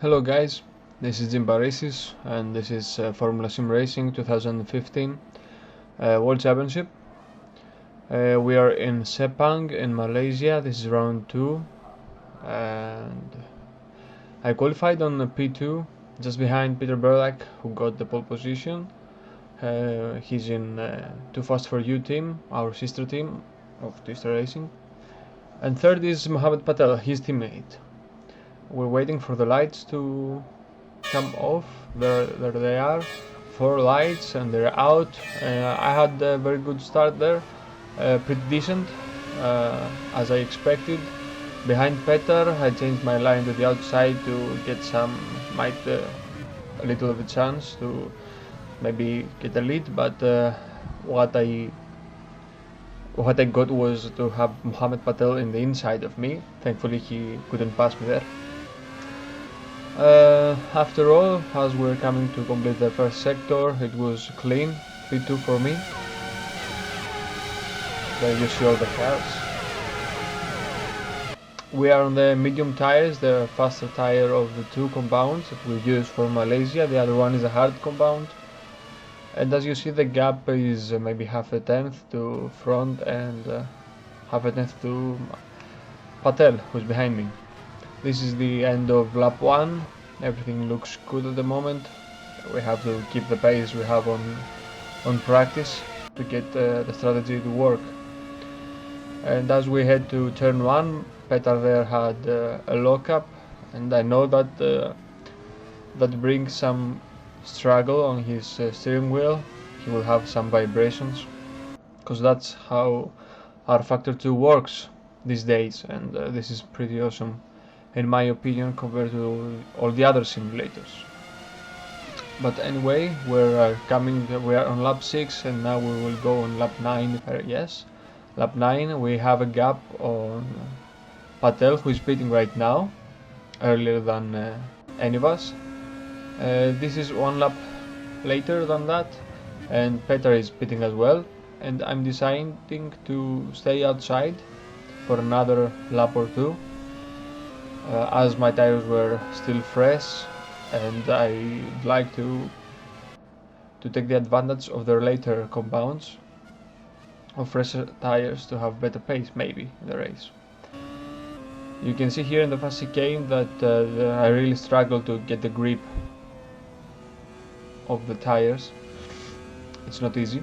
Hello guys, this is Parisis and this is Formula Sim Racing 2015 World Championship. We are in Sepang in Malaysia. This is round 2 and I qualified on P2 just behind Peter Berlak, who got the pole position. He's in Too Fast For You team, our sister team of Twister Racing. And third is Mohammed Patel, his teammate. We're waiting for the lights to come off. There they are, 4 lights and they're out. I had a very good start there, pretty decent, as I expected. Behind Peter, I changed my line to the outside to get a little of a chance to maybe get a lead, but what I got was to have Mohammed Patel in the inside of me. Thankfully he couldn't pass me there. After all, as we're coming to complete the first sector, it was clean, P2 for me. There you see all the cars. We are on the medium tires, the faster tire of the two compounds that we use for Malaysia. The other one is a hard compound. And as you see, the gap is maybe half a tenth to front and half a tenth to Patel, who's behind me. This is the end of lap 1. Everything looks good at the moment. We have to keep the pace we have on practice to get the strategy to work. And as we head to turn 1, Petar there had a lockup, and I know that that brings some struggle on his steering wheel. He will have some vibrations, because that's how our Factor 2 works these days, and this is pretty awesome in my opinion compared to all the other simulators. But anyway, we are on lap 6 and now we will go on lap 9. Yes, lap 9 we have a gap on Patel, who is pitting right now, earlier than any of us. This is 1 lap later than that, and Petar is pitting as well, and I'm deciding to stay outside for another lap or 2. As my tires were still fresh, and I'd like to take the advantage of the later compounds of fresher tires to have better pace maybe in the race. You can see here in the fast chicane that I really struggle to get the grip of the tires. It's not easy,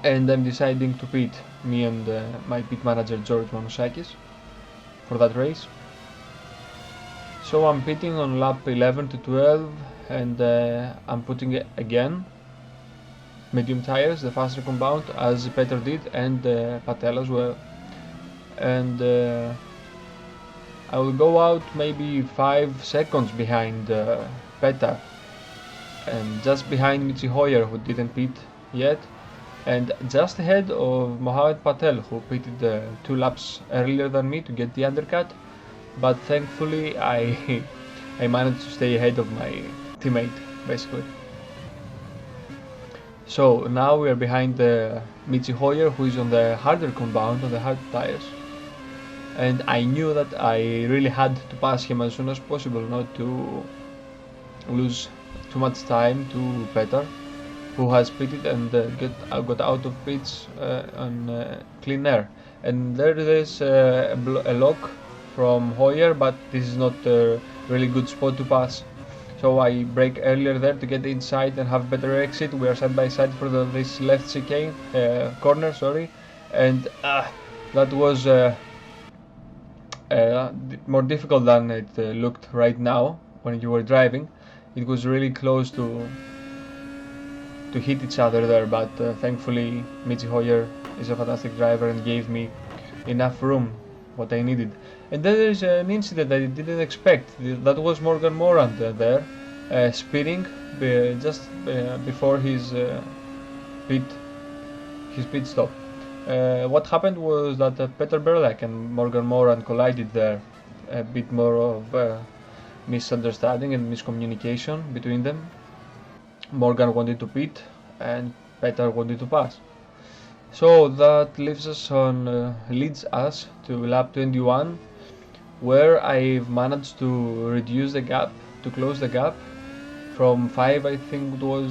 and I'm deciding to pit, me and my pit manager George Manosakis, for that race. So I'm pitting on lap 11 to 12, and I'm putting again medium tires, the faster compound, as Peter did, and Patel as well. And I will go out maybe 5 seconds behind Peter, and just behind Michi Hoyer, who didn't pit yet, and just ahead of Mohammed Patel, who pitted 2 laps earlier than me to get the undercut. But thankfully I managed to stay ahead of my teammate, basically. So now we are behind Michi Hoyer, who is on the harder compound, on the hard tires. And I knew that I really had to pass him as soon as possible, not to lose too much time to Petar, who has pitted and got out of pits on clean air. And there is a lock from Hoyer, but this is not a really good spot to pass. So I brake earlier there to get inside and have better exit. We are side by side for this left chicane corner, sorry, and that was more difficult than it looked right now when you were driving. It was really close to hit each other there, but thankfully Michi Hoyer is a fantastic driver and gave me enough room, what I needed. And then there is an incident I didn't expect. That was Morgan Morand there, speeding just before his pit stop. What happened was that Peter Berlak and Morgan Morand collided there. A bit more of misunderstanding and miscommunication between them. Morgan wanted to pit and Peter wanted to pass. So that leads us to lap 21, where I've managed to reduce the gap, to close the gap from 5, I think it was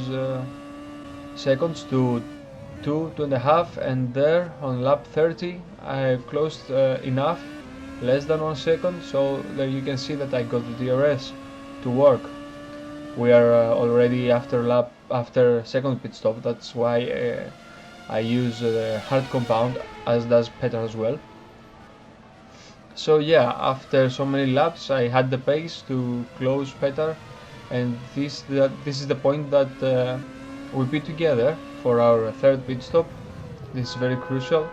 seconds, to 2.5, and there on lap 30 I've closed enough, less than 1 second, so there you can see that I got the DRS to work. We are already after second pit stop, that's why I use the hard compound, as does Petar as well. So yeah, after so many laps I had the pace to close Petar, and this is the point that we pit together for our third pit stop. This is very crucial.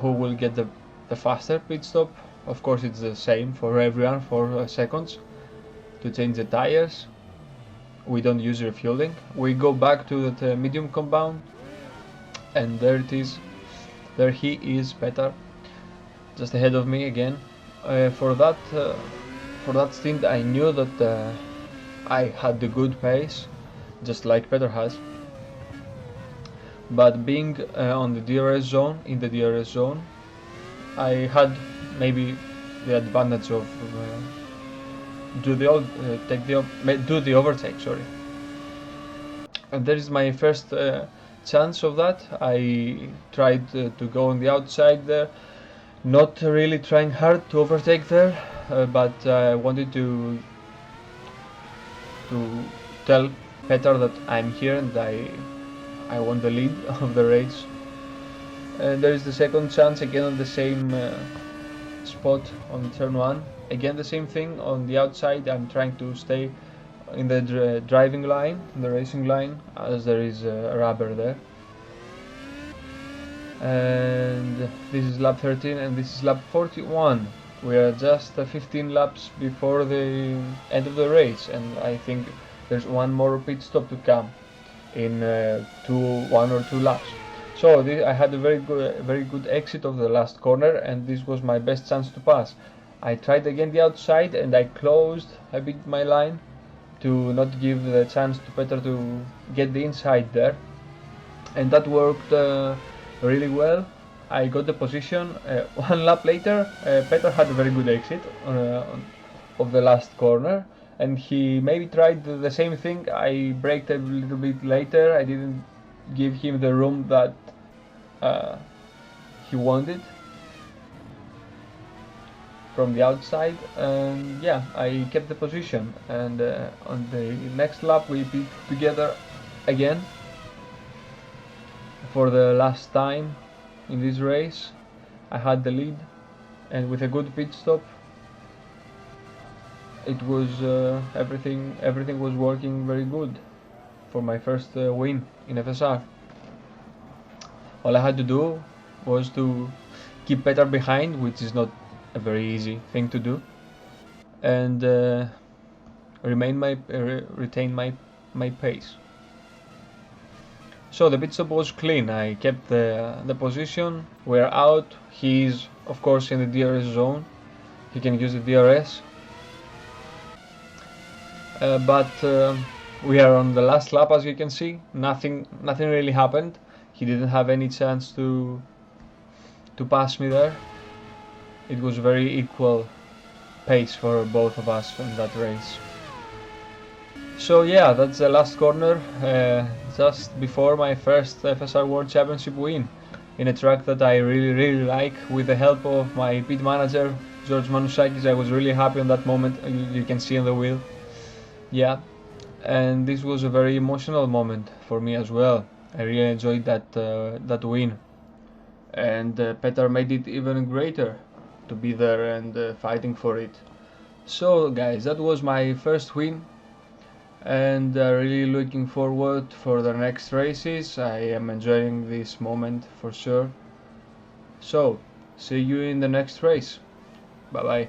Who will get the faster pit stop? Of course it's the same for everyone, 4 seconds to change the tires. We don't use refueling. We go back to the medium compound, and there it is. There he is, Petar, just ahead of me again. For that stint I knew that I had the good pace, just like Petar has. But being on the DRS zone, in the DRS zone, I had maybe the advantage of do the overtake. Sorry, and there is my first chance of that. I tried to go on the outside there, not really trying hard to overtake there, but I wanted to tell Petar that I'm here and I want the lead of the race. And there is the second chance again on the same spot on turn 1. Again the same thing on the outside. I'm trying to stay in the driving line, in the racing line, as there is a rubber there. And this is lap 13 and this is lap 41. We are just 15 laps before the end of the race, and I think there's one more pit stop to come in 1 or 2 laps. So I had a very good exit of the last corner, and this was my best chance to pass. I tried again the outside and I closed a bit my line to not give the chance to Petar to get the inside there, and that worked really well. I got the position. 1 lap later, Petar had a very good exit of the last corner, and he maybe tried the same thing. I braked a little bit later. I didn't give him the room that he wanted from the outside, and yeah, I kept the position. And on the next lap we pit together again for the last time in this race. I had the lead, and with a good pit stop, it was everything was working very good for my first win in FSR. All I had to do was to keep Petar behind, which is not a very easy thing to do, and retain my pace. So the pit stop was clean. I kept the position. We're out. He's of course in the DRS zone. He can use the DRS. But we are on the last lap, as you can see. Nothing really happened. He didn't have any chance to pass me there. It was very equal pace for both of us in that race. So yeah, that's the last corner, just before my first FSR World Championship win in a track that I really like. With the help of my pit manager George Manusakis, I was really happy on that moment. You can see on the wheel. Yeah, and this was a very emotional moment for me as well. I really enjoyed that win, and Petar made it even greater to be there and fighting for it. So guys, that was my first win, and really looking forward for the next races. I am enjoying this moment for sure. So see you in the next race. Bye bye.